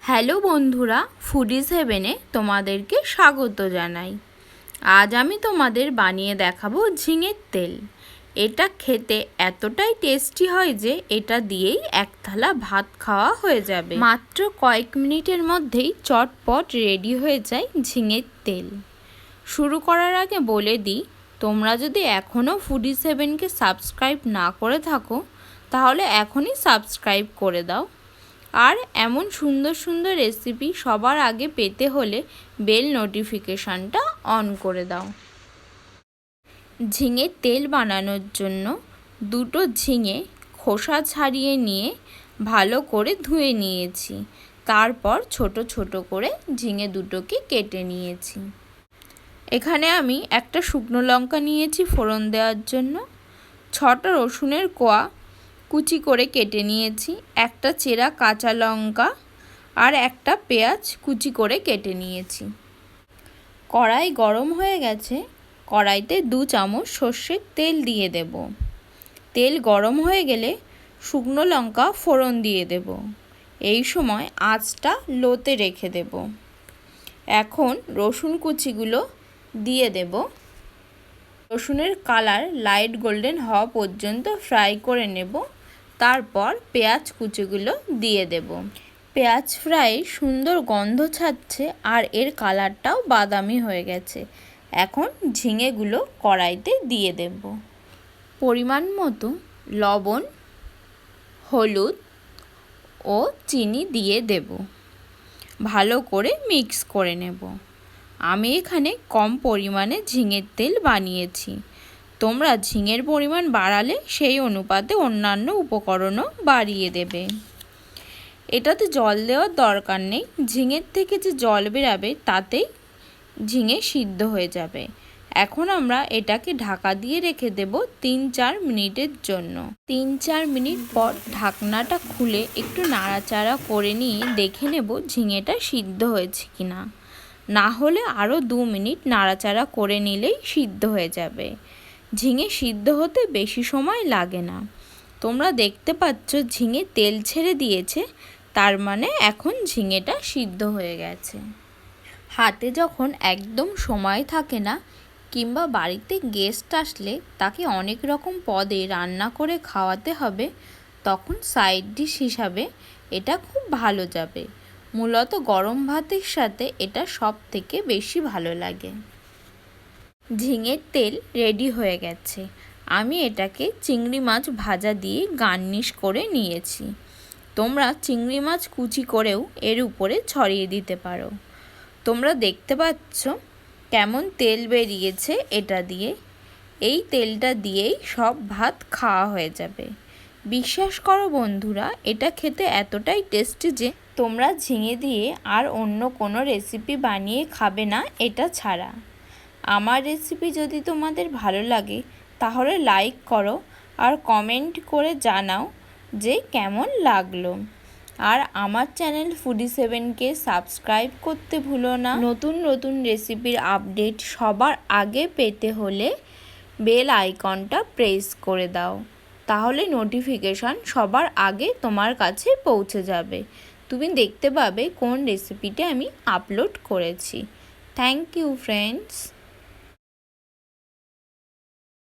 Hello বন্ধুরা, foodies হেভেনে তোমাদেরকে স্বাগত জানাই। আজ আমি তোমাদের বানিয়ে দেখাবো ঝিঙের তেল। এটা খেতে এতটাই টেস্টি হয় যে এটা দিয়েই এক থালা ভাত খাওয়া হয়ে যাবে। মাত্র কয়েক মিনিটের মধ্যেই চটপট রেডি হয়ে যায় ঝিঙের তেল। শুরু করার আগে বলে দিই, তোমরা যদি এখনও ফুডিজ হেভেনকে সাবস্ক্রাইব না করে থাকো তাহলে এখনই সাবস্ক্রাইব করে দাও। আর এমন সুন্দর সুন্দর রেসিপি সবার আগে পেতে হলে বেল নোটিফিকেশানটা অন করে দাও। ঝিঙের তেল বানানোর জন্য দুটো ঝিঙে খোসা ছাড়িয়ে নিয়ে ভালো করে ধুয়ে নিয়েছি। তারপর ছোট ছোট করে ঝিঙে দুটোকে কেটে নিয়েছি। এখানে আমি একটা শুকনো লঙ্কা নিয়েছি ফোড়ন দেওয়ার জন্য। 6টা রসুনের কোয়া কুচি করে কেটে নিয়েছি। একটা চেরা কাঁচা লঙ্কা আর একটা পেঁয়াজ কুচি করে কেটে নিয়েছি। কড়াই গরম হয়ে গেছে। কড়াইতে 2 চামচ সর্ষের তেল দিয়ে দেব। তেল গরম হয়ে গেলে শুকনো লঙ্কা ফোড়ন দিয়ে দেব। এই সময় আঁচটা লোতে রেখে দেব। এখন রসুন কুচিগুলো দিয়ে দেব। রসুনের কালার লাইট গোল্ডেন হওয়া পর্যন্ত ফ্রাই করে নেব। তারপর পেঁয়াজ কুচিগুলো দিয়ে দেব। পেঁয়াজ ফ্রাই সুন্দর গন্ধ ছাড়ছে আর এর কালারটাও বাদামি হয়ে গেছে। এখন ঝিঙেগুলো কড়াইতে দিয়ে দেব। পরিমাণ মতো লবণ, হলুদ ও চিনি দিয়ে দেব। ভালো করে মিক্স করে নেব। আমি এখানে কম পরিমাণে ঝিঙের তেল বানিয়েছি। তোমরা ঝিঙের পরিমাণ বাড়ালে সেই অনুপাতে অন্যান্য উপকরণও বাড়িয়ে দেবে। এটাতে জল দেওয়ার দরকার নেই। ঝিঙের থেকে যে জল বেরাবে তাতেই ঝিঙে সিদ্ধ হয়ে যাবে। এখন আমরা এটাকে ঢাকা দিয়ে রেখে দেব 3-4 মিনিটের জন্য। 3-4 মিনিট পর ঢাকনাটা খুলে একটু নাড়াচাড়া করে নিয়ে দেখে নেব ঝিঙেটা সিদ্ধ হয়েছে কিনা। না হলে আরও 2 মিনিট নাড়াচাড়া করে নিলেই সিদ্ধ হয়ে যাবে। ঝিঙে সিদ্ধ হতে বেশি সময় লাগে না। তোমরা দেখতে পাচ্ছ ঝিঙে তেল ছেড়ে দিয়েছে, তার মানে এখন ঝিঙেটা সিদ্ধ হয়ে গেছে। হাতে যখন একদম সময় থাকে না কিংবা বাড়িতে গেস্ট আসলে তাকে অনেক রকম পদে রান্না করে খাওয়াতে হবে, তখন সাইড ডিশ হিসাবে এটা খুব ভালো যাবে। মূলত গরম ভাতের সাথে এটা সব থেকে বেশি ভালো লাগে। ঝিঙের তেল রেডি হয়ে গেছে। আমি এটাকে চিংড়ি মাছ ভাজা দিয়ে গার্নিশ করে নিয়েছি। তোমরা চিংড়ি মাছ কুচি করেও এর উপরে ছড়িয়ে দিতে পারো। তোমরা দেখতে পাচ্ছ কেমন তেল বেরিয়েছে এটা দিয়ে। এই তেলটা দিয়েই সব ভাত খাওয়া হয়ে যাবে। বিশ্বাস করো বন্ধুরা, এটা খেতে এতটাই টেস্টি যে তোমরা ঝিঙে দিয়ে আর অন্য কোনো রেসিপি বানিয়ে খাবে না এটা ছাড়া। আমার রেসিপি যদি তোমাদের ভালো লাগে তাহলে লাইক করো আর কমেন্ট করে জানাও যে কেমন লাগলো। আর আমার চ্যানেল ফুডিজ হেভেনকে সাবস্ক্রাইব করতে ভুলো না। নতুন নতুন রেসিপির আপডেট সবার আগে পেতে হলে বেল আইকনটা প্রেস করে দাও, তাহলে নোটিফিকেশান সবার আগে তোমার কাছে পৌঁছে যাবে। তুমি দেখতে পাবে কোন রেসিপিটা আমি আপলোড করেছি। Thank you friends.